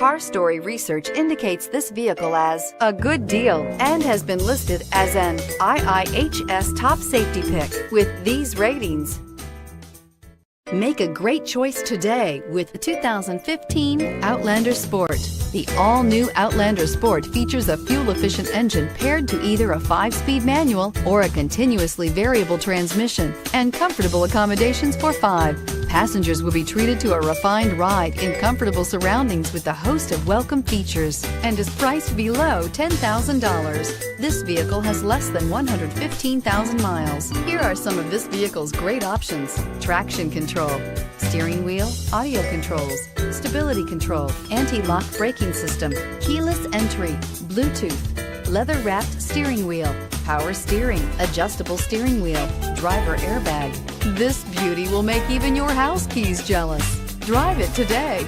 Car Story research indicates this vehicle as a good deal and has been listed as an IIHS top safety pick with these ratings. Make a great choice today with the 2015 Outlander Sport. The all-new Outlander Sport features a fuel-efficient engine paired to either a 5-speed manual or a continuously variable transmission and comfortable accommodations for 5. Passengers will be treated to a refined ride in comfortable surroundings with a host of welcome features and is priced below $10,000. This vehicle has less than 115,000 miles. Here are some of this vehicle's great options: traction control, steering wheel audio controls, stability control, anti-lock braking system, keyless entry, Bluetooth, leather-wrapped steering wheel, power steering, adjustable steering wheel, driver airbag. This beauty will make even your house keys jealous. Drive it today.